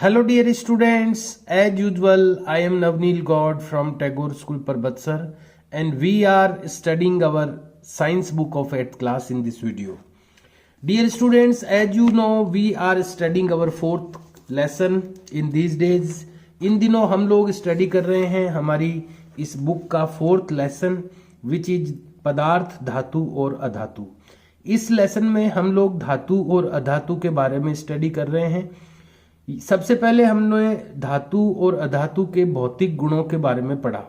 Hello dear students, as usual I am Navneel God from Tagore School Parbatsar and we are studying our science book of 8th class in this video. Dear students, as you know we are studying our 4th lesson in these days. इन दिनों हम लोग study कर रहे हैं हमारी इस book का 4th lesson which is पदार्थ, धातु और अधातु। इस लेसन में हम लोग धातु और अधातु के बारे में स्टडी कर रहे हैं। सबसे पहले हमने धातु और अधातु के भौतिक गुणों के बारे में पढ़ा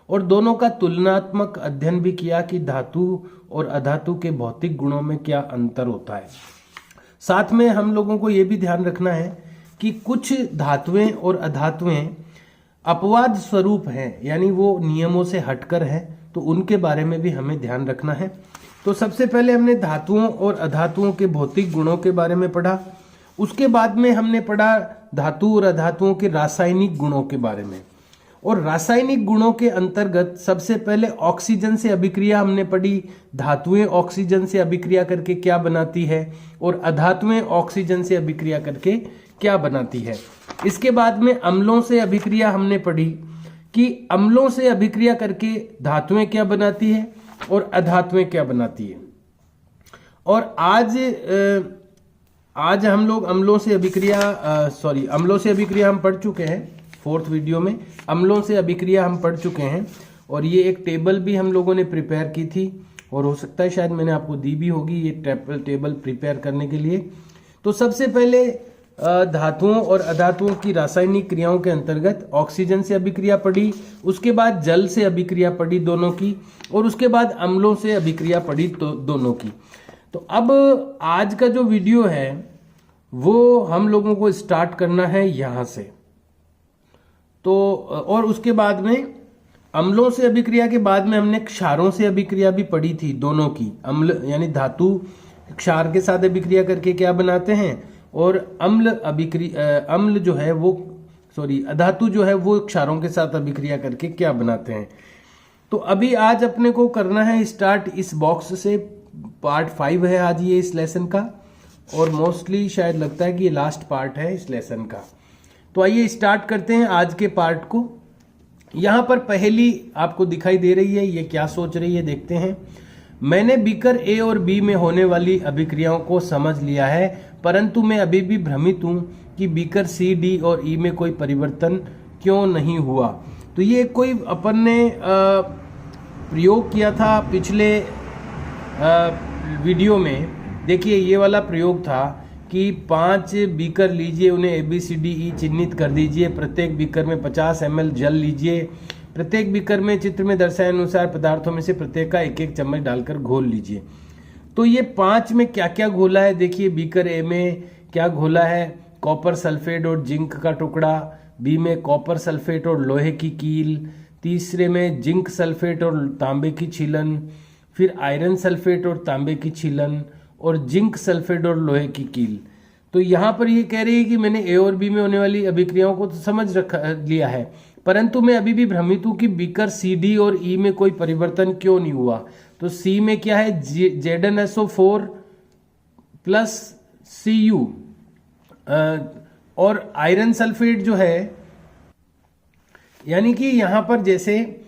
और दोनों का तुलनात्मक अध्ययन भी किया कि धातु और अधातु के भौतिक गुणों में क्या अंतर होता है। साथ में हम लोगों को यह भी ध्यान रखना है कि कुछ धातुएं और अधातुएं अपवाद स्वरूप हैं, यानी वो नियमों से हटकर है, तो उनके बारे में भी हमें ध्यान रखना है। तो सबसे पहले हमने धातुओं और अधातुओं के भौतिक गुणों के बारे में पढ़ा। उसके बाद में हमने पढ़ा धातु और अधातुओं के रासायनिक गुणों के बारे में, और रासायनिक गुणों के अंतर्गत सबसे पहले ऑक्सीजन से अभिक्रिया हमने पढ़ी। धातुएं ऑक्सीजन से अभिक्रिया करके क्या बनाती है और अधातुएं ऑक्सीजन से अभिक्रिया करके क्या बनाती है। इसके बाद में अम्लों से अभिक्रिया हमने पढ़ी कि अम्लों से अभिक्रिया करके धातुएं क्या बनाती है और अधातुएं क्या बनाती है। और आज हम लोग अम्लों से अभिक्रिया हम पढ़ चुके हैं। 4th वीडियो में अम्लों से अभिक्रिया हम पढ़ चुके हैं और ये एक टेबल भी हम लोगों ने प्रिपेयर की थी और हो सकता है शायद मैंने आपको दी भी होगी ये टेबल प्रिपेयर करने के लिए। तो सबसे पहले धातुओं और अधातुओं की रासायनिक क्रियाओं के अंतर्गत ऑक्सीजन से अभिक्रिया पढ़ी, उसके बाद जल से अभिक्रिया पढ़ी दोनों की, और उसके बाद अम्लों से अभिक्रिया पढ़ी दोनों की। तो अब आज का जो वीडियो है वो हम लोगों को स्टार्ट करना है यहां से। तो और उसके बाद में अम्लों से अभिक्रिया के बाद में हमने क्षारों से अभिक्रिया भी पढ़ी थी दोनों की। अम्ल यानी धातु क्षार के साथ अभिक्रिया करके क्या बनाते हैं, और अम्ल जो है वो अधातु जो है वो क्षारों के साथ अभिक्रिया करके क्या बनाते हैं। तो अभी आज अपने को करना है स्टार्ट इस बॉक्स से। पार्ट 5 है आज ये इस लेसन का, और मोस्टली शायद लगता है कि ये लास्ट पार्ट है इस लेसन का। तो आइए स्टार्ट करते हैं आज के पार्ट को। यहां पर पहली आपको दिखाई दे रही है, ये क्या सोच रही है देखते हैं। मैंने बीकर ए और बी में होने वाली अभिक्रियाओं को समझ लिया है, परंतु मैं अभी भी भ्रमित हूं कि बीकर सी, डी और ई में कोई परिवर्तन क्यों नहीं हुआ। तो ये कोई अपन ने प्रयोग किया था पिछले वीडियो में। देखिए ये वाला प्रयोग था कि 5 बीकर लीजिए, उन्हें ABCDE चिन्हित कर दीजिए, प्रत्येक बीकर में 50 ml जल लीजिए, प्रत्येक बीकर में चित्र में दर्शाए अनुसार पदार्थों में से प्रत्येक का 1-1 चम्मच डालकर घोल लीजिए। तो ये 5 में क्या क्या घोला है देखिए। बीकर ए में क्या घोला है, कॉपर सल्फेट और जिंक का टुकड़ा, बी में कॉपर सल्फेट और लोहे की कील, तीसरे में जिंक सल्फेट और तांबे की छीलन, फिर आयरन सल्फेट और तांबे की छीलन, और जिंक सल्फेट और लोहे की कील। तो यहाँ पर ये कह रही है कि मैंने ए और बी में होने वाली अभिक्रियाओं को तो समझ लिया है, परंतु मैं अभी भी भ्रमित हूं कि बीकर सी, डी और ई में कोई परिवर्तन क्यों नहीं हुआ। तो सी में क्या है, ZnSO4 प्लस Cu, और आयरन सल्फेट जो है, यानी कि यहां पर जैसे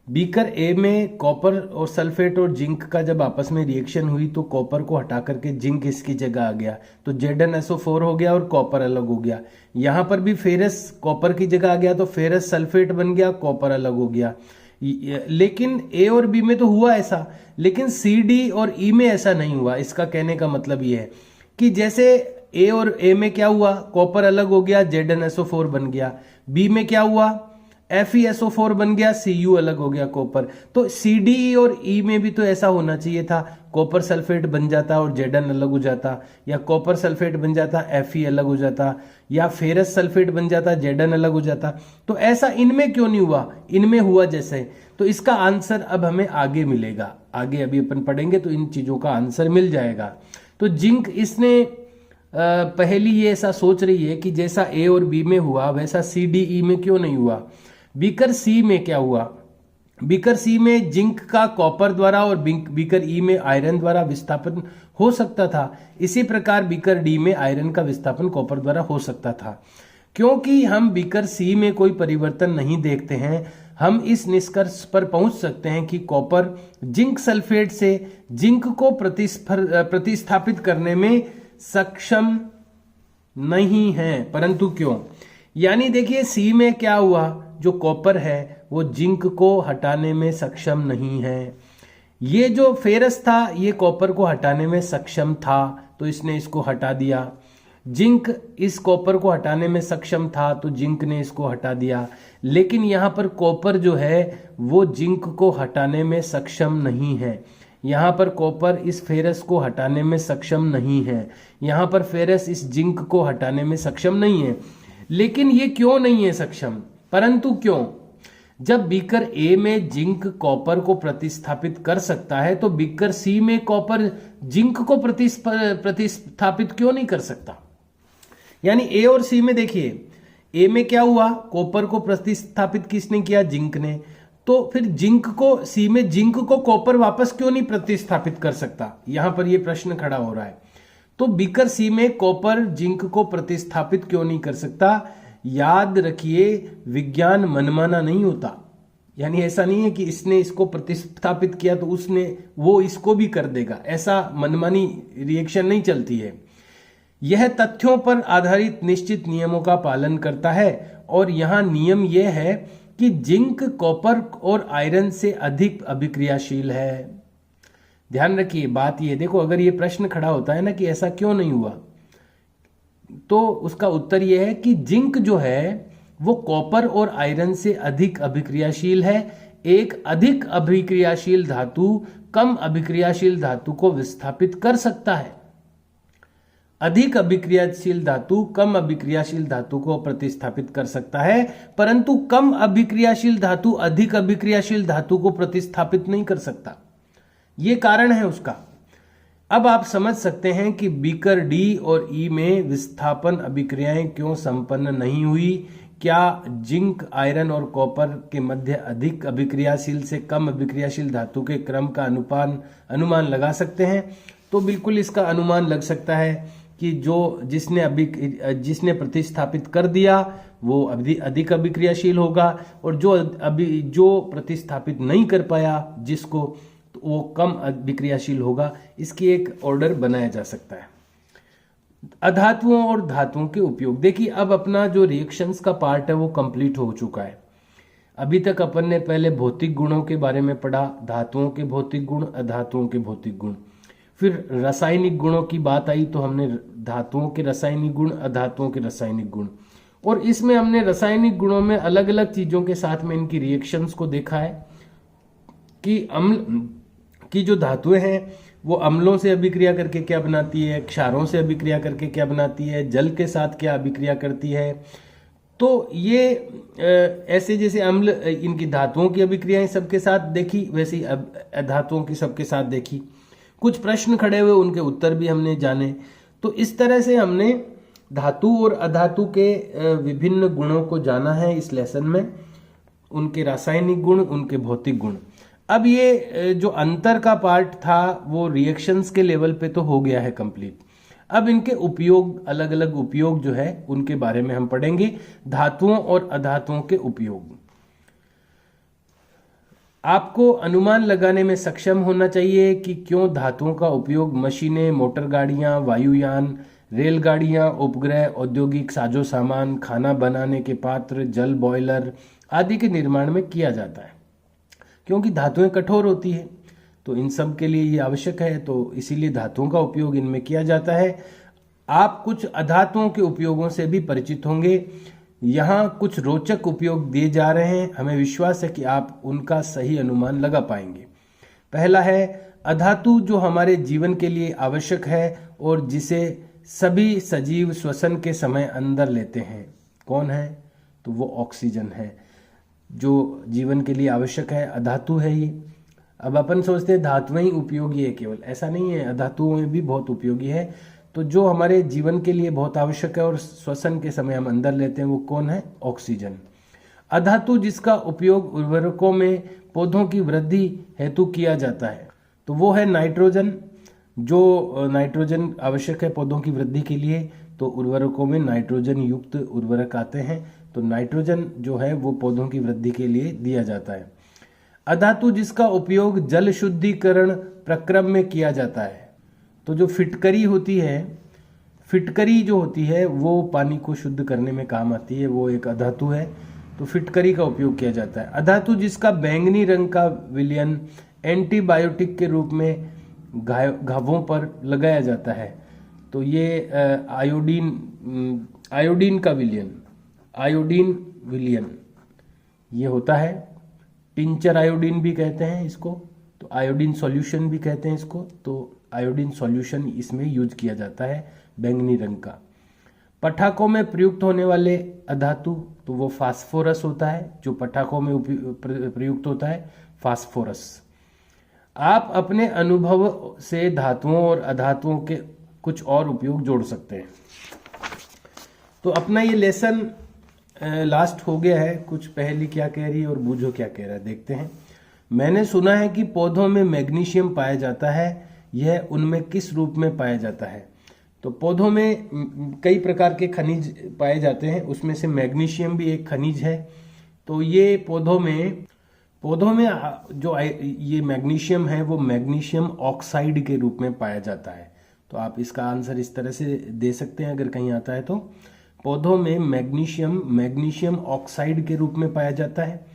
बीकर ए में कॉपर और सल्फेट और जिंक का जब आपस में रिएक्शन हुई तो कॉपर को हटा करके जिंक इसकी जगह आ गया, तो ZnSO4 हो गया और कॉपर अलग हो गया। यहां पर भी फेरस कॉपर की जगह आ गया तो फेरस सल्फेट बन गया, कॉपर अलग हो गया। लेकिन ए और बी में तो हुआ ऐसा, लेकिन सी, डी और ई में ऐसा नहीं हुआ। इसका कहने का मतलब ये है कि जैसे ए और ए में क्या हुआ, कॉपर अलग हो गया, ZnSO4 बन गया। बी में क्या हुआ, FeSO4 बन गया, Cu अलग हो गया, कॉपर। तो CDE और E में भी तो ऐसा होना चाहिए था, कॉपर सल्फेट बन जाता और Zn अलग हो जाता, या कॉपर सल्फेट बन जाता Fe अलग हो जाता, या फेरस सल्फेट बन जाता Zn अलग हो जाता। तो ऐसा इनमें क्यों नहीं हुआ, इनमें हुआ जैसे। तो इसका आंसर अब हमें आगे मिलेगा, आगे अभी अपन पढ़ेंगे तो इन चीजों का आंसर मिल जाएगा। तो जिंक इसने पहली ये ऐसा सोच रही है कि जैसा ए और बी में हुआ वैसा CDE में क्यों नहीं हुआ। बीकर सी में क्या हुआ, बीकर सी में जिंक का कॉपर द्वारा और बीकर ई में आयरन द्वारा विस्थापन हो सकता था। इसी प्रकार बीकर डी में आयरन का विस्थापन कॉपर द्वारा हो सकता था। क्योंकि हम बीकर सी में कोई परिवर्तन नहीं देखते हैं, हम इस निष्कर्ष पर पहुंच सकते हैं कि कॉपर जिंक सल्फेट से जिंक को प्रतिस्थापित करने में सक्षम नहीं है। परंतु क्यों? यानी देखिए सी में क्या हुआ, जो कॉपर है वो जिंक को हटाने में सक्षम नहीं है। ये जो फेरस था ये कॉपर को हटाने में सक्षम था, तो इसने इसको हटा दिया। जिंक इस कॉपर को हटाने में सक्षम था, तो जिंक ने इसको हटा दिया। लेकिन यहाँ पर कॉपर जो है वो जिंक को हटाने में सक्षम नहीं है। यहाँ पर कॉपर इस फेरस को हटाने में सक्षम नहीं है। यहाँ पर फेरस इस जिंक को हटाने में सक्षम नहीं है। लेकिन ये क्यों नहीं है सक्षम? परंतु क्यों? जब बीकर ए में जिंक कॉपर को प्रतिस्थापित कर सकता है, तो बीकर सी में कॉपर जिंक को प्रतिस्थापित क्यों नहीं कर सकता? यानी ए और सी में देखिए, ए में क्या हुआ, कॉपर को प्रतिस्थापित किसने किया? जिंक ने। तो फिर जिंक को सी में जिंक को कॉपर वापस क्यों नहीं प्रतिस्थापित कर सकता? यहां पर यह प्रश्न खड़ा हो रहा है। तो बीकर सी में कॉपर जिंक को प्रतिस्थापित क्यों नहीं कर सकता? याद रखिए, विज्ञान मनमाना नहीं होता। यानी ऐसा नहीं है कि इसने इसको प्रतिस्थापित किया तो वो इसको भी कर देगा, ऐसा मनमानी रिएक्शन नहीं चलती है। यह तथ्यों पर आधारित निश्चित नियमों का पालन करता है, और यहां नियम यह है कि जिंक कॉपर और आयरन से अधिक अभिक्रियाशील है। ध्यान रखिए बात ये, देखो अगर ये प्रश्न खड़ा होता है ना कि ऐसा क्यों नहीं हुआ, तो उसका उत्तर यह है कि जिंक जो है वो कॉपर और आयरन से अधिक अभिक्रियाशील है। एक अधिक अभिक्रियाशील धातु कम अभिक्रियाशील धातु को विस्थापित कर सकता है। अधिक अभिक्रियाशील धातु कम अभिक्रियाशील धातु को प्रतिस्थापित कर सकता है, परंतु कम अभिक्रियाशील धातु अधिक अभिक्रियाशील धातु को प्रतिस्थापित नहीं कर सकता। ये कारण है उसका। अब आप समझ सकते हैं कि बीकर डी और ई में विस्थापन अभिक्रियाएं क्यों संपन्न नहीं हुई। क्या जिंक, आयरन और कॉपर के मध्य अधिक अभिक्रियाशील से कम अभिक्रियाशील धातु के क्रम का अनुमान लगा सकते हैं? तो बिल्कुल इसका अनुमान लग सकता है कि जिसने प्रतिस्थापित कर दिया वो अधिक अभिक्रियाशील होगा, और जो प्रतिस्थापित नहीं कर पाया जिसको, तो वो कम अभिक्रियाशील होगा। इसकी एक ऑर्डर बनाया जा सकता है। अधातुओं और धातुओं के उपयोग, देखिए अब अपना जो रिएक्शंस का पार्ट है वो कंप्लीट हो चुका है। अभी तक अपन ने पहले भौतिक गुणों के बारे में पढ़ा, धातुओं के भौतिक गुण, अधातुओं के भौतिक गुण। फिर रासायनिक गुणों की बात आई तो हमने धातुओं के रासायनिक गुण, अधातुओं के रासायनिक गुण, और इसमें हमने रासायनिक गुणों में अलग अलग चीजों के साथ में इनकी रिएक्शंस को देखा है कि अम्ल की जो धातुएं हैं वो अम्लों से अभिक्रिया करके क्या बनाती है, क्षारों से अभिक्रिया करके क्या बनाती है, जल के साथ क्या अभिक्रिया करती है। तो ये ऐसे जैसे अम्ल इनकी धातुओं की अभिक्रियाएं सबके साथ देखी, वैसे ही अधातुओं की सबके साथ देखी। कुछ प्रश्न खड़े हुए, उनके उत्तर भी हमने जाने। तो इस तरह से हमने धातु और अधातु के विभिन्न गुणों को जाना है इस लेसन में, उनके रासायनिक गुण, उनके भौतिक गुण। अब ये जो अंतर का पार्ट था वो रिएक्शंस के लेवल पे तो हो गया है कंप्लीट। अब इनके उपयोग, अलग अलग उपयोग जो है उनके बारे में हम पढ़ेंगे। धातुओं और अधातुओं के उपयोग, आपको अनुमान लगाने में सक्षम होना चाहिए कि क्यों धातुओं का उपयोग मशीनें, मोटर गाड़ियां, वायुयान, रेलगाड़ियां, उपग्रह, औद्योगिक साजो सामान, खाना बनाने के पात्र, जल बॉयलर आदि के निर्माण में किया जाता है। क्योंकि धातुएं कठोर होती है, तो इन सब के लिए ये आवश्यक है, तो इसीलिए धातुओं का उपयोग इनमें किया जाता है। आप कुछ अधातुओं के उपयोगों से भी परिचित होंगे। यहाँ कुछ रोचक उपयोग दिए जा रहे हैं, हमें विश्वास है कि आप उनका सही अनुमान लगा पाएंगे। पहला है अधातु जो हमारे जीवन के लिए आवश्यक है और जिसे सभी सजीव श्वसन के समय अंदर लेते हैं। कौन है? तो वो ऑक्सीजन है, जो जीवन के लिए आवश्यक है, अधातु है ये। अब अपन सोचते हैं धातुएं ही उपयोगी है केवल, ऐसा नहीं है, अधातुओं में भी बहुत उपयोगी है। तो जो हमारे जीवन के लिए बहुत आवश्यक है और श्वसन के समय हम अंदर लेते हैं वो कौन है? ऑक्सीजन। अधातु जिसका उपयोग उर्वरकों में पौधों की वृद्धि हेतु किया जाता है, तो वो है नाइट्रोजन। जो नाइट्रोजन आवश्यक है पौधों की वृद्धि के लिए, तो उर्वरकों में नाइट्रोजन युक्त उर्वरक आते हैं। तो नाइट्रोजन जो है वो पौधों की वृद्धि के लिए दिया जाता है। अधातु जिसका उपयोग जल शुद्धिकरण प्रक्रम में किया जाता है, तो जो फिटकरी होती है, फिटकरी जो होती है वो पानी को शुद्ध करने में काम आती है, वो एक अधातु है। तो फिटकरी का उपयोग किया जाता है। अधातु जिसका बैंगनी रंग का विलयन एंटीबायोटिक के रूप में घावों पर लगाया जाता है, तो ये आयोडीन का विलयन, आयोडीन विलयन ये होता है। टिंचर आयोडीन भी कहते हैं इसको, तो आयोडीन सॉल्यूशन भी कहते हैं इसको। तो आयोडीन सॉल्यूशन इसमें यूज किया जाता है बैंगनी रंग का। पटाखों में प्रयुक्त होने वाले अधातु, तो वो फास्फोरस होता है, जो पटाखों में प्रयुक्त होता है फास्फोरस। आप अपने अनुभव से धातुओं और अधातुओं के कुछ और उपयोग जोड़ सकते हैं। तो अपना ये लेसन लास्ट हो गया है। कुछ पहेली क्या कह रही है और बूझो क्या कह रहा है, देखते हैं। मैंने सुना है कि पौधों में मैग्नीशियम पाया जाता है, यह उनमें किस रूप में पाया जाता है? तो पौधों में कई प्रकार के खनिज पाए जाते हैं, उसमें से मैग्नीशियम भी एक खनिज है। तो ये पौधों में जो ये मैग्नीशियम है वो मैग्नीशियम ऑक्साइड के रूप में पाया जाता है। तो आप इसका आंसर इस तरह से दे सकते हैं अगर कहीं आता है तो। पौधों में मैग्नीशियम ऑक्साइड के रूप में पाया जाता है।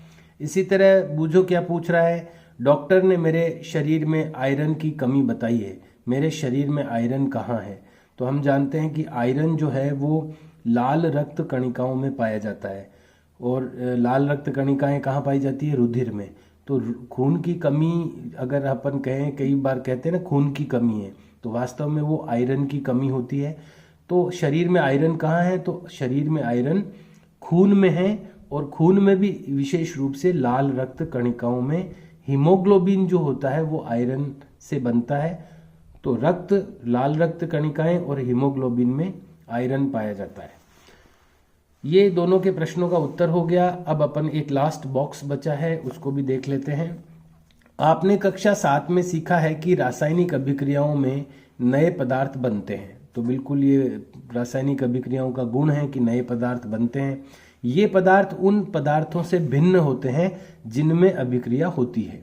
इसी तरह बूझो क्या पूछ रहा है, डॉक्टर ने मेरे शरीर में आयरन की कमी बताई है, मेरे शरीर में आयरन कहाँ है? तो हम जानते हैं कि आयरन जो है वो लाल रक्त कणिकाओं में पाया जाता है। और लाल रक्त कणिकाएं कहाँ पाई जाती है? रुधिर में। तो खून की कमी अगर अपन कहें, कई बार कहते हैं ना खून की कमी है, तो वास्तव में वो आयरन की कमी होती है। तो शरीर में आयरन कहाँ है? तो शरीर में आयरन खून में है, और खून में भी विशेष रूप से लाल रक्त कणिकाओं में हीमोग्लोबिन जो होता है वो आयरन से बनता है। तो लाल रक्त कणिकाएं और हीमोग्लोबिन में आयरन पाया जाता है। ये दोनों के प्रश्नों का उत्तर हो गया। अब अपन एक लास्ट बॉक्स बचा है उसको भी देख लेते हैं। आपने कक्षा 7 में सीखा है कि रासायनिक अभिक्रियाओं में नए पदार्थ बनते हैं। तो बिल्कुल ये रासायनिक अभिक्रियाओं का गुण है कि नए पदार्थ बनते हैं। ये पदार्थ उन पदार्थों से भिन्न होते हैं जिनमें अभिक्रिया होती है।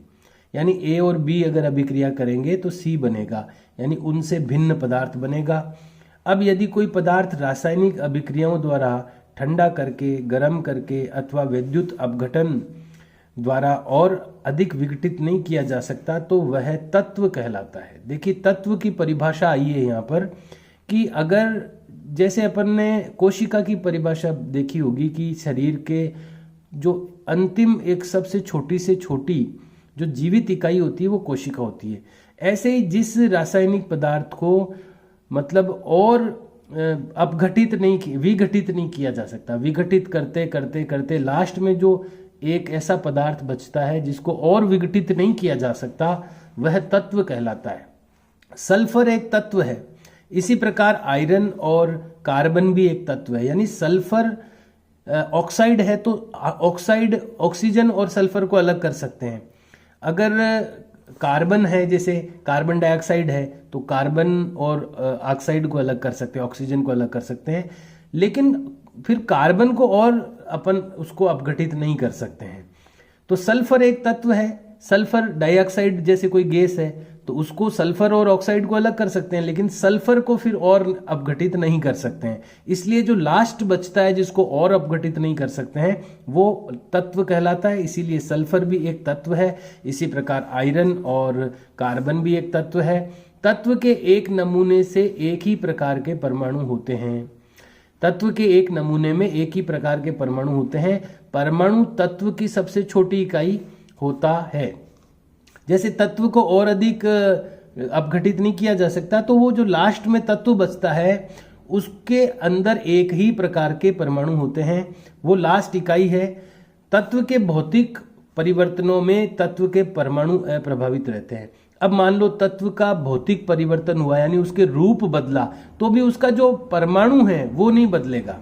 यानी ए और बी अगर अभिक्रिया करेंगे तो सी बनेगा, यानी उनसे भिन्न पदार्थ बनेगा। अब यदि कोई पदार्थ रासायनिक अभिक्रियाओं द्वारा ठंडा करके, गर्म करके अथवा विद्युत अपघटन द्वारा और अधिक विघटित नहीं किया जा सकता, तो वह तत्व कहलाता है। देखिए तत्व की परिभाषा आई है यहाँ पर कि अगर जैसे अपन ने कोशिका की परिभाषा देखी होगी कि शरीर के जो अंतिम एक सबसे छोटी से छोटी जो जीवित इकाई होती है वो कोशिका होती है। ऐसे ही जिस रासायनिक पदार्थ को मतलब और विघटित नहीं किया जा सकता, विघटित करते करते करते लास्ट में जो एक ऐसा पदार्थ बचता है जिसको और विघटित नहीं किया जा सकता, वह तत्व कहलाता है। सल्फर एक तत्व है, इसी प्रकार आयरन और कार्बन भी एक तत्व है। यानी सल्फर ऑक्साइड है तो ऑक्साइड ऑक्सीजन और सल्फर को अलग कर सकते हैं। अगर कार्बन है, जैसे कार्बन डाइऑक्साइड है, तो कार्बन और ऑक्साइड को अलग कर सकते हैं, ऑक्सीजन को अलग कर सकते हैं। लेकिन फिर कार्बन को और अपन उसको अपघटित नहीं कर सकते हैं। तो सल्फर एक तत्व है। सल्फर डाइऑक्साइड जैसे कोई गैस है तो उसको सल्फर और ऑक्साइड को अलग कर सकते हैं, लेकिन सल्फर को फिर और अपघटित नहीं कर सकते हैं। इसलिए जो लास्ट बचता है जिसको और अपघटित नहीं कर सकते हैं वो तत्व कहलाता है। इसीलिए सल्फर भी एक तत्व है। इसी प्रकार आयरन और कार्बन भी एक तत्व है। तत्व के एक नमूने से एक ही प्रकार के परमाणु होते हैं। तत्व के एक नमूने में एक ही प्रकार के परमाणु होते हैं। परमाणु तत्व की सबसे छोटी इकाई होता है। जैसे तत्व को और अधिक अपघटित नहीं किया जा सकता, तो वो जो लास्ट में तत्व बचता है उसके अंदर एक ही प्रकार के परमाणु होते हैं, वो लास्ट इकाई है। तत्व के भौतिक परिवर्तनों में तत्व के परमाणु अप्रभावित रहते हैं। अब मान लो तत्व का भौतिक परिवर्तन हुआ, यानी उसके रूप बदला, तो भी उसका जो परमाणु है वो नहीं बदलेगा।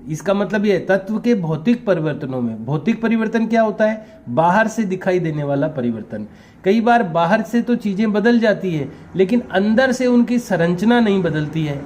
इसका मतलब यह तत्व के भौतिक परिवर्तनों में, भौतिक परिवर्तन क्या होता है? बाहर से दिखाई देने वाला परिवर्तन। कई बार बाहर से तो चीजें बदल जाती है लेकिन अंदर से उनकी संरचना नहीं बदलती है।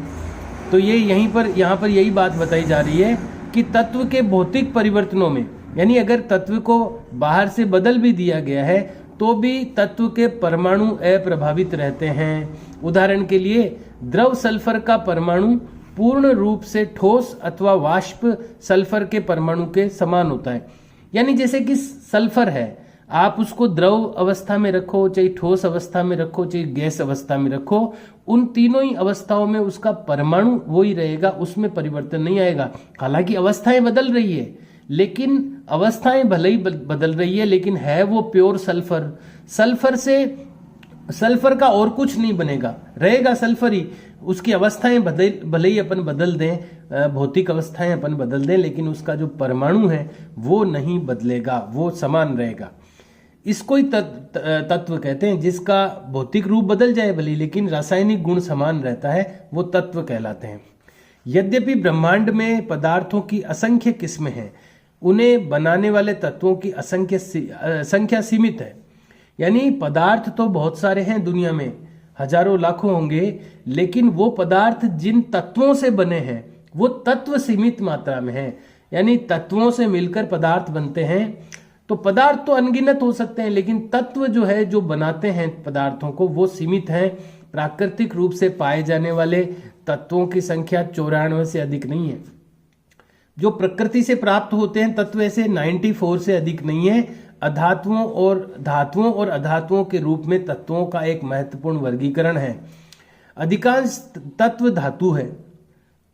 तो ये यहाँ पर यही बात बताई जा रही है कि तत्व के भौतिक परिवर्तनों में, यानी अगर तत्व को बाहर से बदल भी दिया गया है तो भी तत्व के परमाणु अप्रभावित रहते हैं। उदाहरण के लिए द्रव सल्फर का परमाणु पूर्ण रूप से ठोस अथवा वाष्प सल्फर के परमाणु के समान होता है। यानी जैसे कि सल्फर है, आप उसको द्रव अवस्था में रखो, चाहे ठोस अवस्था में रखो, चाहे गैस अवस्था में रखो, उन तीनों ही अवस्थाओं में उसका परमाणु वही रहेगा, उसमें परिवर्तन नहीं आएगा। हालांकि अवस्थाएं बदल रही है, लेकिन अवस्थाएं भले ही बदल रही है, लेकिन है वो प्योर सल्फर। सल्फर से सल्फर का और कुछ नहीं बनेगा, रहेगा सल्फर ही। उसकी अवस्थाएं भले ही अपन बदल दें, भौतिक अवस्थाएं अपन बदल दें, लेकिन उसका जो परमाणु है वो नहीं बदलेगा, वो समान रहेगा। इसको ही तत्व कहते हैं, जिसका भौतिक रूप बदल जाए भले, लेकिन रासायनिक गुण समान रहता है, वो तत्व कहलाते हैं। यद्यपि ब्रह्मांड में पदार्थों की असंख्य किस्में हैं, उन्हें बनाने वाले तत्वों की संख्या सीमित है। यानी पदार्थ तो बहुत सारे हैं दुनिया में, हजारों लाखों होंगे, लेकिन वो पदार्थ जिन तत्वों से बने हैं वो तत्व सीमित मात्रा में है। यानी तत्वों से मिलकर पदार्थ बनते हैं। तो पदार्थ तो अनगिनत हो सकते हैं, लेकिन तत्व जो है, जो बनाते हैं पदार्थों को, वो सीमित हैं। प्राकृतिक रूप से पाए जाने वाले तत्वों की संख्या 94 से अधिक नहीं है। जो प्रकृति से प्राप्त होते हैं तत्व, ऐसे 94 से अधिक नहीं है। धातुओं और अधातुओं के रूप में तत्वों का एक महत्वपूर्ण वर्गीकरण है। अधिकांश तत्व धातु है।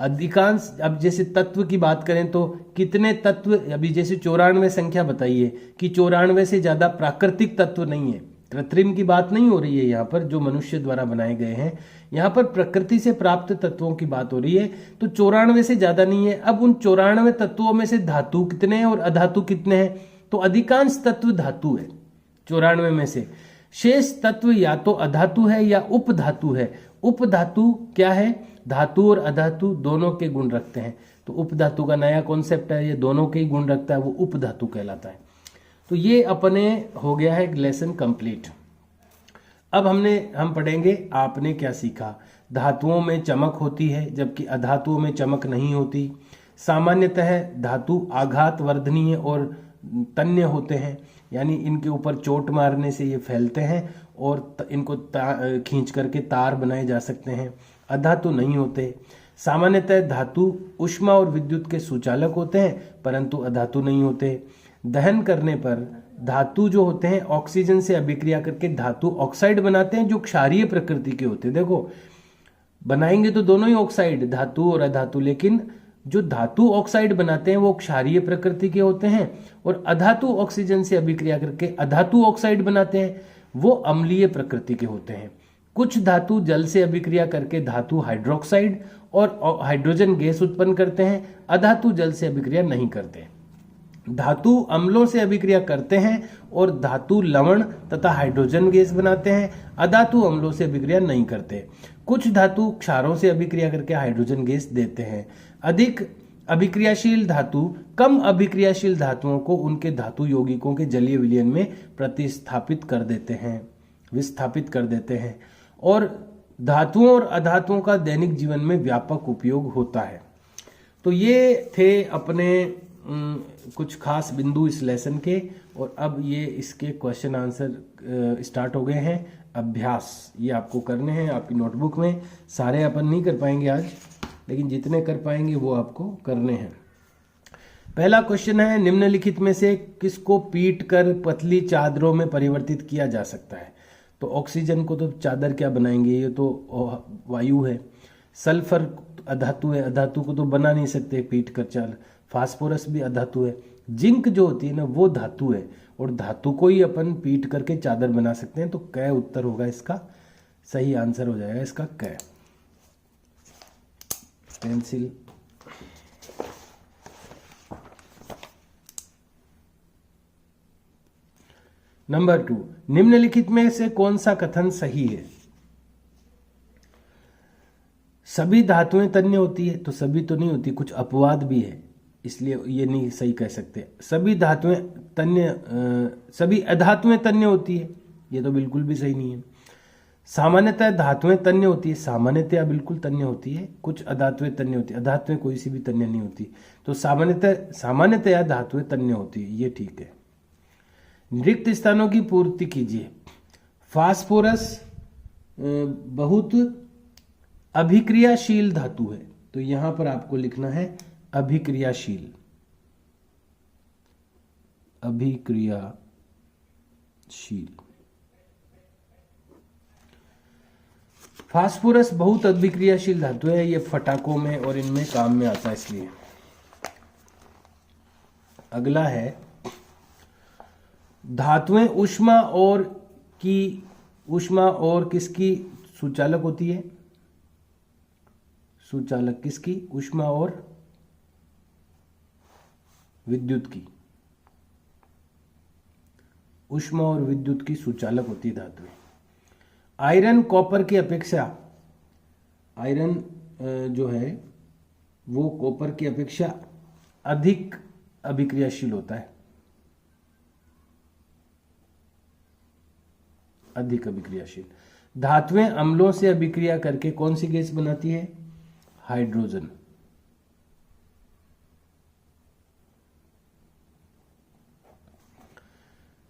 अधिकांश, अब जैसे तत्व की बात करें तो कितने तत्व, अभी जैसे 94 संख्या बताइए कि 94 से ज्यादा प्राकृतिक तत्व नहीं है। कृत्रिम की बात नहीं हो रही है यहाँ पर, जो मनुष्य द्वारा बनाए गए हैं। यहाँ पर प्रकृति से प्राप्त तत्वों की बात हो रही है। तो 94 से ज्यादा नहीं है। अब उन 94 तत्वों में से धातु कितने हैं और अधातु कितने हैं? तो अधिकांश तत्व धातु है 94 में से। शेष तत्व या तो अधातु है या उपधातु है। उपधातु क्या है? धातु और अधातु दोनों के गुण रखते हैं। तो उपधातु का नया कॉन्सेप्ट है, ये दोनों के ही गुण रखता है, वो उपधातु कहलाता है। तो ये अपने हो गया है लेसन कंप्लीट। अब हम पढ़ेंगे आपने क्या सीखा। धातुओं में चमक होती है जबकि अधातुओं में चमक नहीं होती। सामान्यतः धातु आघात वर्धनीय और तन्य होते हैं, यानी इनके ऊपर चोट मारने से ये फैलते हैं और इनको खींच करके तार बनाए जा सकते हैं। अधातु नहीं होते। सामान्यतः धातु ऊष्मा और विद्युत के सुचालक होते हैं, परंतु अधातु नहीं होते। दहन करने पर धातु जो होते हैं ऑक्सीजन से अभिक्रिया करके धातु ऑक्साइड बनाते हैं, जो क्षारीय प्रकृति के होते हैं। देखो, बनाएंगे तो दोनों ही ऑक्साइड, धातु और अधातु, लेकिन जो धातु ऑक्साइड बनाते हैं वो क्षारीय प्रकृति के होते हैं, और अधातु ऑक्सीजन से अभिक्रिया करके अधातु ऑक्साइड बनाते हैं, वो अम्लीय प्रकृति के होते हैं। कुछ धातु जल से अभिक्रिया करके धातु हाइड्रोक्साइड और हाइड्रोजन गैस उत्पन्न करते हैं। अधातु जल से अभिक्रिया नहीं करते। धातु अम्लों से अभिक्रिया करते हैं और धातु लवण तथा हाइड्रोजन गैस बनाते हैं। अधातु अम्लों से अभिक्रिया नहीं करते। कुछ धातु क्षारों से अभिक्रिया करके हाइड्रोजन गैस देते हैं। अधिक अभिक्रियाशील धातु कम अभिक्रियाशील धातुओं को उनके धातु यौगिकों के जलीय विलयन में विस्थापित कर देते हैं और धातुओं और अधातुओं का दैनिक जीवन में व्यापक उपयोग होता है। तो ये थे अपने कुछ खास बिंदु इस लेसन के, और अब ये इसके क्वेश्चन आंसर स्टार्ट हो गए हैं। अभ्यास ये आपको करने हैं आपकी नोटबुक में। सारे अपन नहीं कर पाएंगे आज, लेकिन जितने कर पाएंगे वो आपको करने हैं। पहला क्वेश्चन है, निम्नलिखित में से किसको पीट कर पतली चादरों में परिवर्तित किया जा सकता है? तो ऑक्सीजन को तो चादर क्या बनाएंगे, ये तो वायु है। सल्फर अधातु है, अधातु को तो बना नहीं सकते पीट कर चादर। फास्फोरस भी अधातु है। जिंक जो होती है ना, वो धातु है, और धातु को ही अपन पीट करके चादर बना सकते हैं। तो क उत्तर होगा इसका, सही आंसर हो जाएगा इसका क। पेंसिल। नंबर 2, निम्नलिखित में से कौन सा कथन सही है? सभी धातुएं तन्य होती है, तो सभी तो नहीं होती, कुछ अपवाद भी है, इसलिए ये नहीं सही कह सकते। सभी अधातुएं तन्य होती है, ये तो बिल्कुल भी सही नहीं है। सामान्यतः धातुएं तन्य होती है, सामान्यतया बिल्कुल तन्य होती है, कुछ अधातुएं तन्य होती है, अधातुएं कोई सी भी तन्य नहीं होती। तो सामान्यतया धातुएं तन्य होती है, ये ठीक है। रिक्त स्थानों की पूर्ति कीजिए। फास्फोरस बहुत अभिक्रियाशील धातु है, तो यहां पर आपको लिखना है अभिक्रियाशील। अभिक्रियाशील। फास्फोरस बहुत अभिक्रियाशील धातु है, ये फटाकों में और इनमें काम में आता है इसलिए। अगला है धातुएं ऊष्मा और किसकी सुचालक होती है? सुचालक किसकी? ऊष्मा और विद्युत की। ऊष्मा और विद्युत की सुचालक होती है धातुएं। आयरन कॉपर की अपेक्षा, आयरन जो है वो कॉपर की अपेक्षा अधिक अभिक्रियाशील होता है, अधिक अभिक्रियाशील। धातुएं अम्लों से अभिक्रिया करके कौन सी गैस बनाती है? हाइड्रोजन।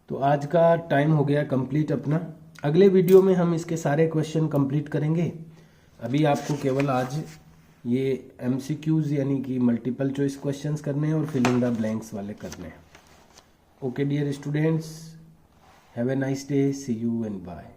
तो आज का टाइम हो गया कंप्लीट अपना। अगले वीडियो में हम इसके सारे क्वेश्चन कंप्लीट करेंगे। अभी आपको केवल आज ये MCQs यानी कि मल्टीपल चॉइस क्वेश्चंस करने हैं और फिलिंग द ब्लैंक्स वाले करने हैं। Okay dear students, have a nice day, see you and bye.